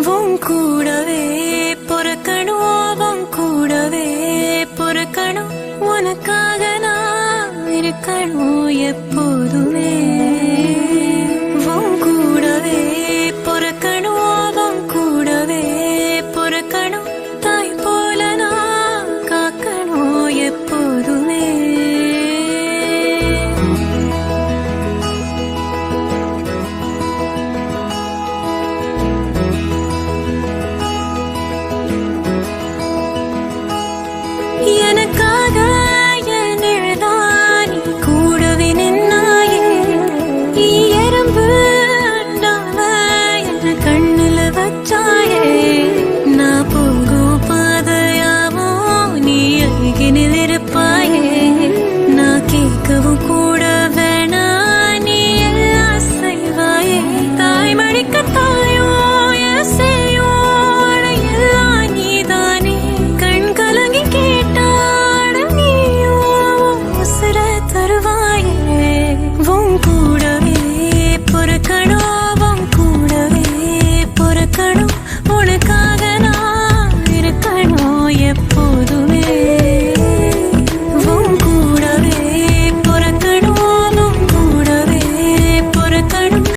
உன் கூடவே பொறுக்கணும், உன் கூடவே பொறுக்கணும், உனக்காக நான் இருக்கணும் எப்போதுமே. உன் கூடவே பொறுக்கணும், உன் கூடவே பொறுக்கணும், தாய் போல நான் காக்கணும் எப்போதுமே. எனக்காக என் எழுதானி கூடவே நின்னாயே, எறும்பு என்ன கண்ணுல வச்சா